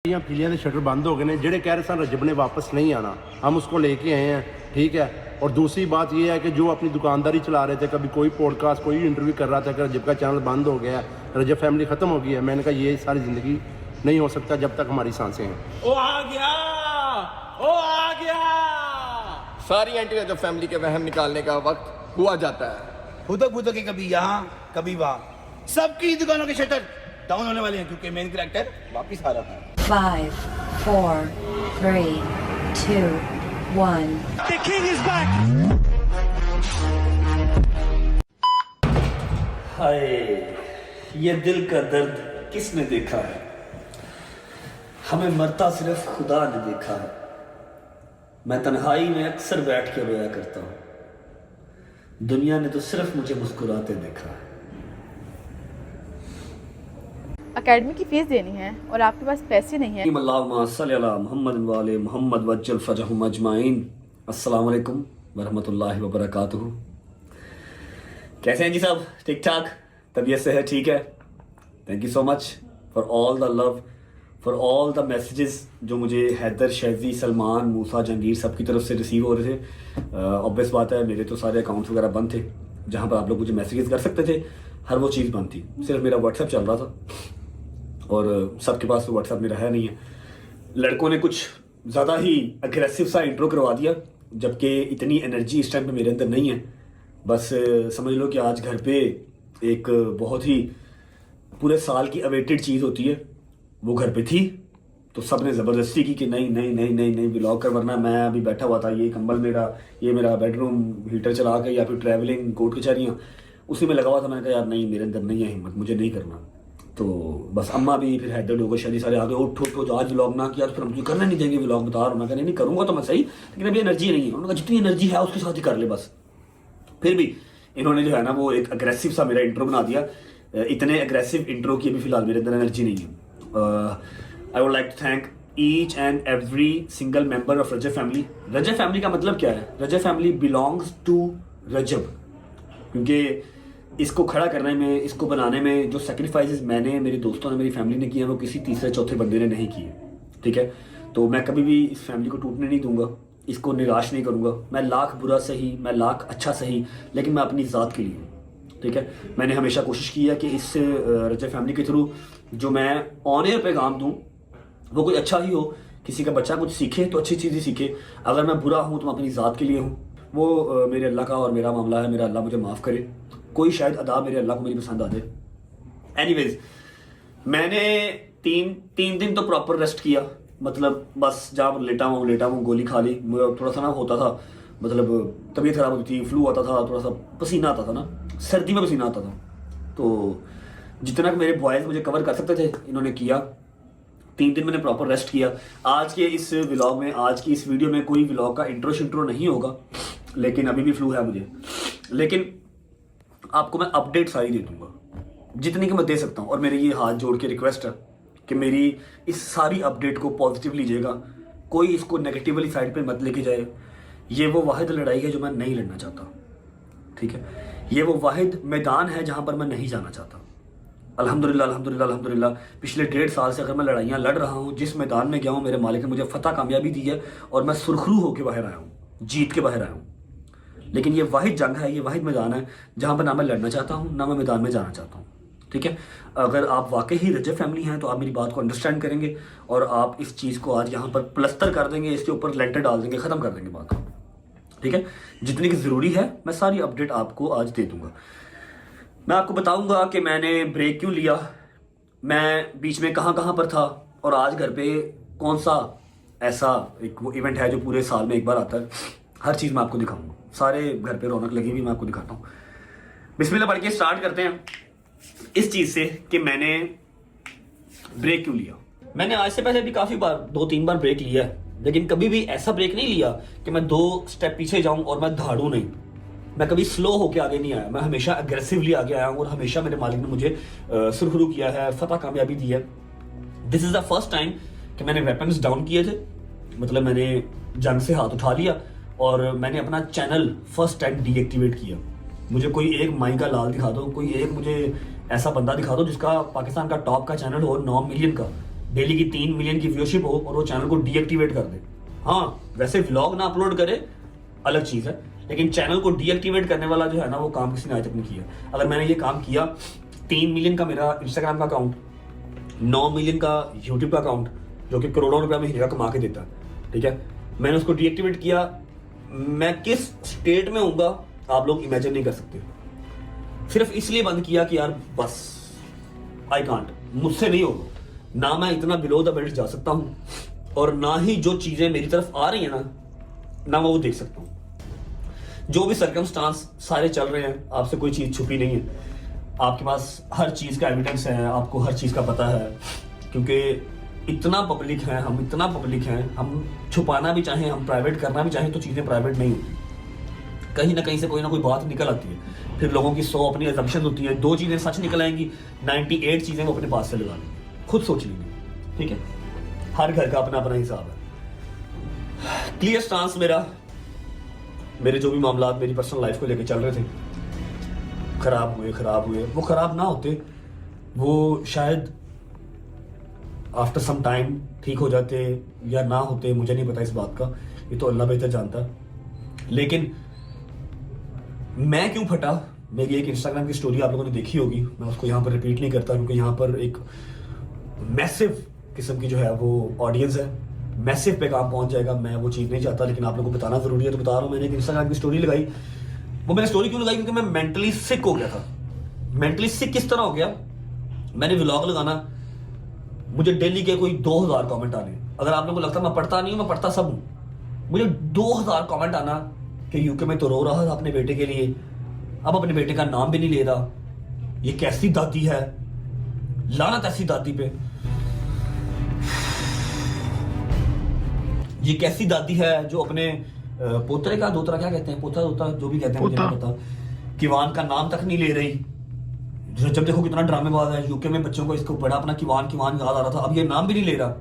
फीलियां के शटर बंद हो गए हैं। जेडे कह रहे सन रजब ने वापस नहीं आना, हम उसको लेके आए हैं, ठीक है। और दूसरी बात ये है कि जो अपनी दुकानदारी चला रहे थे, कभी कोई पॉडकास्ट कोई इंटरव्यू कर रहा था कि रजब का चैनल बंद हो गया, रजब फैमिली ख़त्म हो गई है। मैंने कहा ये सारी ज़िंदगी नहीं हो सकता जब तक हमारी सांसें हैं। ओ आ गया, ओ आ गया। सारी एंटी रजब फैमिली के वहम निकालने का वक्त हुआ जाता है। फुदक फुदक के कभी यहाँ कभी वहाँ, सबकी दुकानों के शटर डाउन होने वाले हैं क्योंकि मेन कैरेक्टर वापिस आ रहा है। 5, 4, 3, 2, 1. The king is back. हाय, ये दिल का दर्द किसने देखा है? हमें मरता सिर्फ खुदा ने देखा है। मैं तन्हाई में अक्सर बैठ के रोया करता हूँ। दुनिया ने तो सिर्फ मुझे मुस्कुराते देखा है। एकेडमी की फीस देनी है और आपके पास पैसे नहीं है। अल्लाहुम्मा सल्ली अला मुहम्मद वाले मुहम्मद वज्जल फजहुम अजमाइन। अस्सलाम वालेकुम वरहमतुल्लाहि वबरकातुहू। कैसे हैं जी सब? ठीक ठाक? तबीयत से है? ठीक है। Thank you so much for all the love, for all the messages जो मुझे हैदर, शैजी, सलमान, मूसा, जहांगीर सब की तरफ से रिसीव हो रहे थे। ऑब्वियस बात है, मेरे तो सारे अकाउंट्स वगैरह बंद थे जहाँ पर आप लोग मुझे मैसेजेस कर सकते थे। हर वो चीज़ बंद थी, सिर्फ मेरा व्हाट्सएप चल रहा था और सबके पास तो व्हाट्सएप मेरा है नहीं है। लड़कों ने कुछ ज़्यादा ही अग्रेसिव सा इंट्रो करवा दिया, जबकि इतनी एनर्जी इस टाइम पे मेरे अंदर नहीं है। बस समझ लो कि आज घर पे एक बहुत ही पूरे साल की अवेटेड चीज़ होती है, वो घर पे थी। तो सब ने ज़बरदस्ती की कि नहीं नहीं नहीं नहीं नहीं व्लॉग कर, वरना मैं अभी बैठा हुआ था, ये कंबल मेरा, ये मेरा बेडरूम हीटर चला के या फिर ट्रैवलिंग कोर्ट कचहरियाँ उसी में लगा हुआ था। मैंने कहा यार नहीं, मेरे अंदर नहीं है हिम्मत, मुझे नहीं करना। तो बस अम्मा भी, फिर हैदर लोगों शादी सारे आगे उठ उठ उठ, आज व्लॉग ना किया तो फिर हम तुझे करना नहीं देंगे व्लॉग, बता रहा हूँ। मैं कहने नहीं करूँगा तो मैं सही, लेकिन अभी एनर्जी नहीं है। उन्होंने कहा जितनी एनर्जी है उसके साथ ही कर ले बस। फिर भी इन्होंने जो है ना वो एक अग्रेसिव सा मेरा इंट्रो बना दिया। इतने अग्रेसिव इंट्रो की अभी फिलहाल मेरे अंदर एनर्जी नहीं है। I would like to thank each and every single member of Rajab family. Rajab family का मतलब क्या है? Rajab family belongs to Rajab, क्योंकि इसको खड़ा करने में, इसको बनाने में जो सेक्रीफाइसेस मैंने, मेरे दोस्तों ने, मेरी फैमिली ने किए हैं, वो किसी तीसरे चौथे बंदे ने नहीं किए। ठीक है, तो मैं कभी भी इस फैमिली को टूटने नहीं दूंगा, इसको निराश नहीं करूंगा। मैं लाख बुरा सही, मैं लाख अच्छा सही, लेकिन मैं अपनी ज़ात के लिए हूँ। ठीक है, मैंने हमेशा कोशिश की है कि इस रजब फैमिली के थ्रू जो मैं ऑन एयर पैगाम दूँ वो कोई अच्छा ही हो। किसी का बच्चा कुछ सीखे तो अच्छी चीज़ ही सीखे। अगर मैं बुरा हूँ तो मैं अपनी ज़ात के लिए हूँ। वो मेरे अल्लाह का और मेरा मामला है, मेरा अल्लाह मुझे माफ़ करे। कोई शायद अदा मेरे अल्लाह को मेरी पसंद आ जाए। एनीवेज, मैंने तीन दिन तो प्रॉपर रेस्ट किया, मतलब बस जहाँ लेटा हूँ गोली खा ली। थोड़ा सा ना होता था, मतलब तबीयत खराब होती थी, फ्लू आता था, थोड़ा सा पसीना आता था ना, सर्दी में पसीना आता था। तो जितना मेरे बॉयज़ मुझे कवर कर सकते थे इन्होंने किया। 3 दिन मैंने प्रॉपर रेस्ट किया। आज के इस व्लॉग में, आज की इस वीडियो में कोई व्लॉग का इंट्रो नहीं होगा, लेकिन अभी भी फ्लू है मुझे। लेकिन आपको मैं अपडेट सारी दे दूंगा जितनी कि मैं दे सकता हूँ। और मेरी ये हाथ जोड़ के रिक्वेस्ट है कि मेरी इस सारी अपडेट को पॉजिटिव लीजिएगा, कोई इसको नेगेटिवली साइड पे मत लेके जाए। ये वो वाहिद लड़ाई है जो मैं नहीं लड़ना चाहता। ठीक है, ये वो वाहिद मैदान है जहाँ पर मैं नहीं जाना चाहता। अल्हम्दुलिल्लाह अल्हम्दुलिल्लाह अल्हम्दुलिल्लाह, पिछले 1.5 साल से अगर मैं लड़ाइयाँ लड़ रहा हूँ, जिस मैदान में गया हूँ मेरे मालिक ने मुझे फतह कामयाबी दी है और मैं सुरखरू होकर बाहर आया हूँ, जीत के बाहर आया हूँ। लेकिन ये वाहिद जंग है, ये वाहिद मैदान है जहाँ पर ना मैं लड़ना चाहता हूँ, ना मैं मैदान में जाना चाहता हूँ। ठीक है, अगर आप वाकई ही रजब फैमिली हैं तो आप मेरी बात को अंडरस्टैंड करेंगे और आप इस चीज़ को आज यहाँ पर प्लस्तर कर देंगे, इसके ऊपर लेंटर डाल देंगे, ख़त्म कर देंगे बात को। ठीक है, जितनी की ज़रूरी है मैं सारी अपडेट आपको आज दे दूँगा। मैं आपको बताऊँगा कि मैंने ब्रेक क्यों लिया, मैं बीच में कहाँ पर था, और आज घर पे कौन सा ऐसा एक वो इवेंट है जो पूरे साल में एक बार आता है। हर चीज़ मैं आपको दिखाऊंगा, सारे घर पे रौनक लगी हुई मैं आपको दिखाता हूँ। बिस्मिल्लाह पढ़ के स्टार्ट करते हैं इस चीज़ से कि मैंने ब्रेक क्यों लिया। मैंने आज से पहले भी काफ़ी बार 2-3 बार ब्रेक लिया है, लेकिन कभी भी ऐसा ब्रेक नहीं लिया कि मैं 2 स्टेप पीछे जाऊँ और मैं दहाड़ूँ नहीं। मैं कभी स्लो होके आगे नहीं आया, मैं हमेशा अग्रेसिवली आगे आया हूँ और हमेशा मेरे मालिक ने मुझे सुरखरू किया है, फतह कामयाबी दी है। This is the first time कि मैंने वेपन्स डाउन किए थे, मतलब मैंने जंग से हाथ उठा लिया और मैंने अपना चैनल फर्स्ट टाइम डीएक्टिवेट किया। मुझे कोई एक माई का लाल दिखा दो, कोई एक मुझे ऐसा बंदा दिखा दो जिसका पाकिस्तान का टॉप का चैनल हो 9 मिलियन का, डेली की 3 मिलियन की व्यूअरशिप हो और वो चैनल को डीएक्टिवेट कर दे। हाँ, वैसे व्लॉग ना अपलोड करे अलग चीज है, लेकिन चैनल को डीएक्टिवेट करने वाला जो है ना, वो काम किसी ने आज तक नहीं किया। अगर मैंने ये काम किया, 3 मिलियन का मेरा इंस्टाग्राम का अकाउंट, 9 मिलियन का यूट्यूब का अकाउंट जो कि करोड़ों रुपया महीने का कमा के देता है, ठीक है, मैंने उसको डीएक्टिवेट किया, मैं किस स्टेट में होऊंगा आप लोग इमेजिन नहीं कर सकते। सिर्फ इसलिए बंद किया कि यार बस आई कांट, मुझसे नहीं होगा, ना मैं इतना बिलो द बेल्ट जा सकता हूं और ना ही जो चीजें मेरी तरफ आ रही है ना मैं वो देख सकता हूं। जो भी सर्कमस्टांस सारे चल रहे हैं, आपसे कोई चीज छुपी नहीं है, आपके पास हर चीज का एविडेंस है, आपको हर चीज का पता है, क्योंकि इतना पब्लिक है, हम इतना पब्लिक हैं, हम छुपाना भी चाहें, हम प्राइवेट करना भी चाहें तो चीजें प्राइवेट नहीं होती, कहीं ना कहीं से कोई ना कोई बात निकल आती है, फिर लोगों की 100 अपनी असम्पशन होती है, 2 चीजें सच निकल आएंगी, 98 चीजें वो अपने पास से लगा लेंगे, खुद सोच लेंगे, ठीक है। हर घर का अपना अपना हिसाब है। क्लियर स्टांस मेरे जो भी मामला मेरी पर्सनल लाइफ को लेकर चल रहे थे, खराब हुए, वो खराब ना होते, वो शायद आफ्टर सम टाइम ठीक हो जाते या ना होते, मुझे नहीं पता इस बात का, ये तो अल्लाह बेहतर जानता। लेकिन मैं क्यों फटा, मेरी एक इंस्टाग्राम की स्टोरी आप लोगों ने देखी होगी, मैं उसको यहाँ पर रिपीट नहीं करता क्योंकि यहाँ पर एक मैसिव किस्म की जो है वो ऑडियंस है, मैसिव पे काम पहुंच जाएगा, मैं वो चीज़ नहीं चाहता, लेकिन आप लोगों को बताना जरूरी है तो बता रहा हूँ। मैंने एक इंस्टाग्राम की स्टोरी लगाई, वो मैंने स्टोरी क्यों लगाई, क्योंकि मैं मेंटली सिक हो गया था। मेंटली सिक किस तरह हो गया, मैंने व्लॉग लगाना, मुझे डेली के कोई 2000 कमेंट आने, अगर आप लोगों को लगता मैं पढ़ता नहीं हूँ, मैं पढ़ता सब हूँ, मुझे 2000 कमेंट आना कि यूके में तो रो रहा था अपने बेटे के लिए, अब अपने बेटे का नाम भी नहीं ले रहा, ये कैसी दादी है, लानत ऐसी दादी पे, ये कैसी दादी है जो अपने पोतरे का दोतरा क्या कहते हैं, पोता दोता जो भी कहते हैं मुझे नहीं पता, किवान का नाम तक नहीं ले रही। जब देखो कितना ड्रामेबाज है, यूके में बच्चों को इसको बड़ा अपना किवान याद आ रहा था, अब ये नाम भी नहीं ले रहा,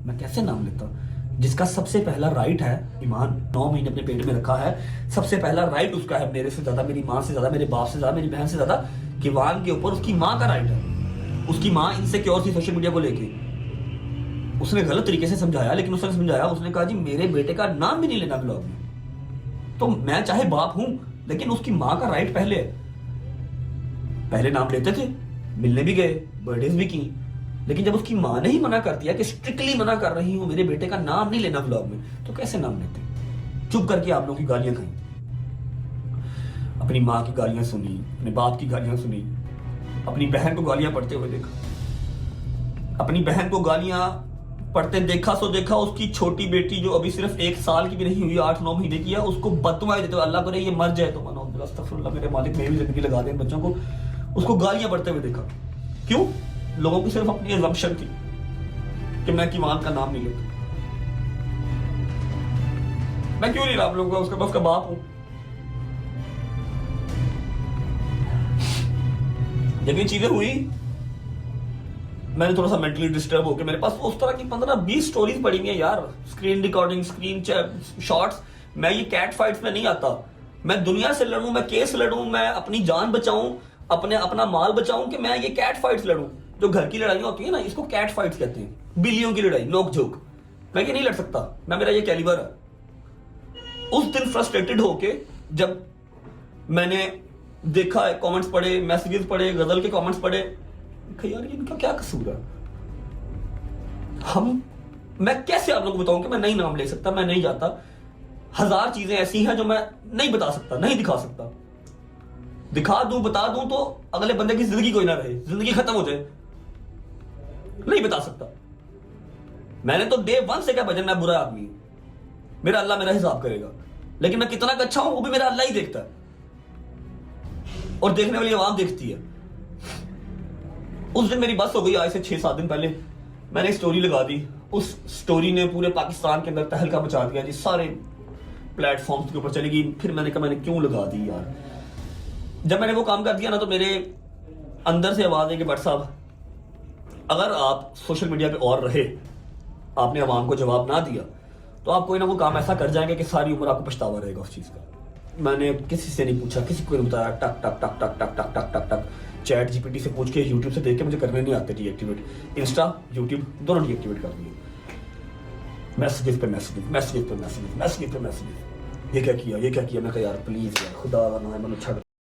मैं कैसे नाम लेता, जिसका सबसे पहला राइट है ईमान, 9 महीने अपने पेट में रखा है, सबसे पहला राइट उसका है, मेरे से ज्यादा, मेरी माँ से ज्यादा, मेरे बाप से ज्यादा, मेरी बहन से ज्यादा, किवान के ऊपर उसकी माँ का राइट है। उसकी माँ इनसिक्योर थी सोशल मीडिया को लेके, उसने गलत तरीके से समझाया, लेकिन उसने समझाया, उसने कहा जी मेरे बेटे का नाम भी नहीं लेना ब्लॉग में, तो मैं चाहे बाप हूं लेकिन उसकी माँ का राइट पहले नाम लेते थे, मिलने भी गए, बर्थडेज भी की, लेकिन जब उसकी माँ ने ही मना कर दिया कि स्ट्रिक्टली मना कर रही हूं, मेरे बेटे का नाम नहीं लेना ब्लॉग में, तो कैसे नाम लेते। चुप करके आप लोगों की गालियां खाई, अपनी माँ की गालियां सुनी, अपने बाप की गालियां सुनी, अपनी बहन को गालियां पढ़ते हुए देखा, अपनी बहन को गालियां पढ़ते देखा सो देखा, उसकी छोटी बेटी जो अभी सिर्फ 1 साल की भी नहीं हुई, 8-9 महीने की है, उसको बददुआएं देते हुए, अल्लाह करे ये मर जाए तो मानो अस्तगफिरुल्लाह, मेरे मालिक मेरी जिंदगी लगा दे बच्चों को, उसको गालियां पढ़ते हुए देखा। क्यों? लोगों की सिर्फ अपनी असम्पशन थी कि मैं किवान का नाम नहीं लेता, मैं क्यों नहीं रहा आप लोगों का, उसका बाप हूं। जब ये चीजें हुई, मैंने थोड़ा सा मेंटली डिस्टर्ब होकर, मेरे पास उस तरह की 15-20 स्टोरीज पड़ी हुई है यार, स्क्रीन रिकॉर्डिंग, स्क्रीन शॉट्स। मैं ये कैट फाइट्स में नहीं आता, मैं दुनिया से लड़ूं, मैं केस लड़ूं, मैं अपनी जान बचाऊं, अपना माल बचाऊं, कि मैं ये कैट फाइट्स लड़ूं। जो घर की लड़ाइयां होती है ना, इसको कैट फाइट्स कहते हैं, बिल्लियों की लड़ाई, नोक झोंक, मैं ये नहीं लड़ सकता, मेरा ये कैलिबर है। उस दिन फ्रस्ट्रेटेड होके जब मैंने देखा, कमेंट्स पढ़े, मैसेजेस पढ़े, गजल के कमेंट्स पढ़े, यार इनका क्या कसूर है, मैं कैसे आप लोगों को बताऊं कि मैं नहीं नाम ले सकता, मैं नहीं जाता, 1000 चीजें ऐसी हैं जो मैं नहीं बता सकता, नहीं दिखा सकता, दिखा दूं, बता दूं तो अगले बंदे की जिंदगी कोई ना रहे, जिंदगी खत्म हो जाए, नहीं बता सकता। मैंने तो डे 1 से क्या भजन, मैं बुरा आदमी हूं, मेरा अल्लाह मेरा हिसाब करेगा, लेकिन मैं कितना अच्छा हूं वो भी मेरा अल्लाह ही देखता है, और देखने वाली आवाम देखती है। उस दिन मेरी बस हो गई, आज से 6-7 दिन पहले मैंने स्टोरी लगा दी, उस स्टोरी ने पूरे पाकिस्तान के अंदर तहलका मचा दिया जी, सारे प्लेटफॉर्म्स के ऊपर चलेगी। फिर मैंने कहा मैंने क्यों लगा दी यार। जब मैंने वो काम कर दिया ना, तो मेरे अंदर से आवाज है कि भट्ट साहब, अगर आप सोशल मीडिया पे और रहे, आपने आवाम को जवाब ना दिया, तो आप कोई ना कोई काम ऐसा कर जाएंगे कि सारी उम्र आपको पछतावा रहेगा उस चीज का। मैंने किसी से नहीं पूछा, किसी को नहीं बताया, टक टक टक टक टक टक टक टक टक, चैट जीपीटी से पूछ के, यूट्यूब से देख के मुझे करने नहीं आते डीएक्टिवेट। इंस्टा यूट्यूब दोनों डीएक्टिवेट कर दिए। मैसेजेस पे मैसेजेस, मैसेजेस पे मैसेजेस, मैसेजेस पे मैसेजेस। ये क्या किया, ये क्या किया? मैं कहा यार प्लीज़ यार खुदा का नाम है, मैंने छड़